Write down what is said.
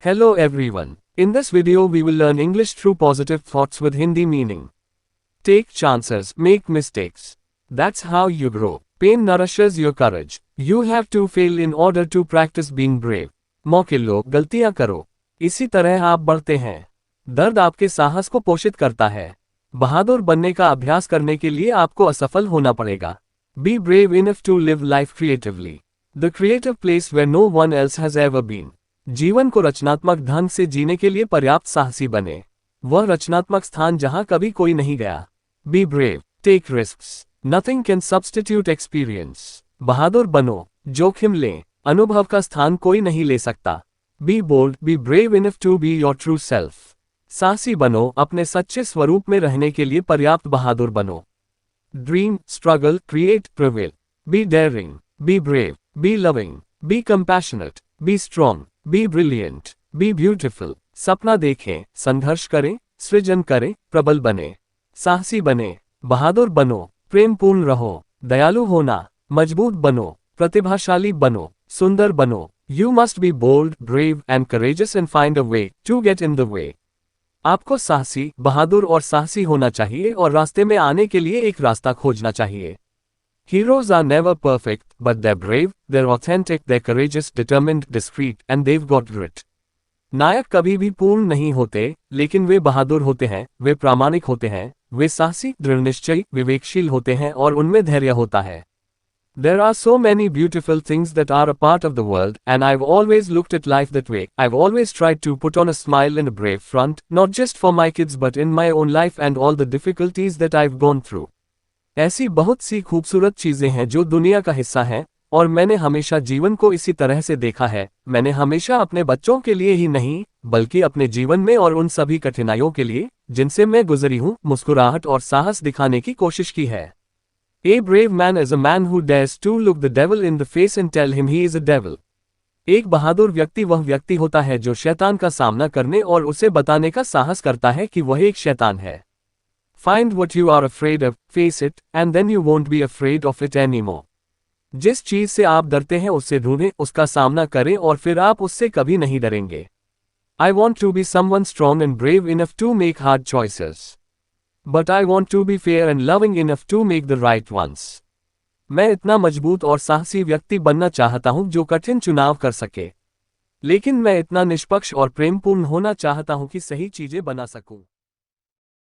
Hello everyone. In this video we will learn English through positive thoughts with Hindi meaning. Take chances, make mistakes. That's how you grow. Pain nourishes your courage. You have to fail in order to practice being brave. मौके लो, गलतियां करो, इसी तरह आप बढ़ते हैं। दर्द आपके साहस को पोषित करता है। बहादुर बनने का अभ्यास करने के लिए आपको असफल होना पड़ेगा। Be brave enough to live life creatively. The creative place where no one else has ever been. जीवन को रचनात्मक ढंग से जीने के लिए पर्याप्त साहसी बने। वह रचनात्मक स्थान जहां कभी कोई नहीं गया। Be brave. Take risks. Nothing can substitute experience. बहादुर बनो, जोखिम लें, अनुभव का स्थान कोई नहीं ले सकता। Be bold. Be brave enough to be your true self. साहसी बनो, अपने सच्चे स्वरूप में रहने के लिए पर्याप्त बहादुर बनो। Dream, struggle, create, prevail. Be daring. Be brave. Be loving. Be compassionate. Be strong. Be brilliant. Be beautiful. सपना देखें, संघर्ष करें, सृजन करें, प्रबल बने, साहसी बने, बहादुर बनो, प्रेमपूर्ण रहो, दयालु होना, मजबूत बनो, प्रतिभाशाली बनो, सुंदर बनो। You must be bold, brave and courageous and find a way to get in the way. आपको साहसी, बहादुर और साहसी होना चाहिए और रास्ते में आने के लिए एक रास्ता खोजना चाहिए। Heroes are never perfect, but they're brave, they're authentic, they're courageous, determined, discreet, and they've got grit. नायक कभी भी पूर्ण नहीं होते, लेकिन वे बहादुर होते हैं, वे प्रामाणिक होते हैं, वे साहसी, दृढ़निश्चयी, विवेकशील होते हैं और उनमें धैर्य होता है। There are so many beautiful things that are a part of the world, and I've always looked at life that way. I've always tried to put on a smile and a brave front, not just for my kids but in my own life and all the difficulties that I've gone through. ऐसी बहुत सी खूबसूरत चीजें हैं जो दुनिया का हिस्सा हैं, और मैंने हमेशा जीवन को इसी तरह से देखा है। मैंने हमेशा अपने बच्चों के लिए ही नहीं, बल्कि अपने जीवन में और उन सभी कठिनाइयों के लिए, जिनसे मैं गुजरी हूं, मुस्कुराहट और साहस दिखाने की कोशिश की है। A brave man is a man who dares to look the devil in the face and tell him he is a devil. एक बहादुर व्यक्ति वह व्यक्ति होता है जो शैतान का सामना करने और उसे बताने का साहस करता है कि वह एक शैतान है। Find what you are afraid of, face it, and then you won't be afraid of it anymore. जिस चीज से आप डरते हैं उससे ढूंढें, उसका सामना करें और फिर आप उससे कभी नहीं डरेंगे। I want to be someone strong and brave enough to make hard choices. But I want to be fair and loving enough to make the right ones. मैं इतना मजबूत और साहसी व्यक्ति बनना चाहता हूं जो कठिन चुनाव कर सके, लेकिन मैं इतना निष्पक्ष और प्रेमपूर्ण होना चाहता हूं कि सही चीजें बना सकूं।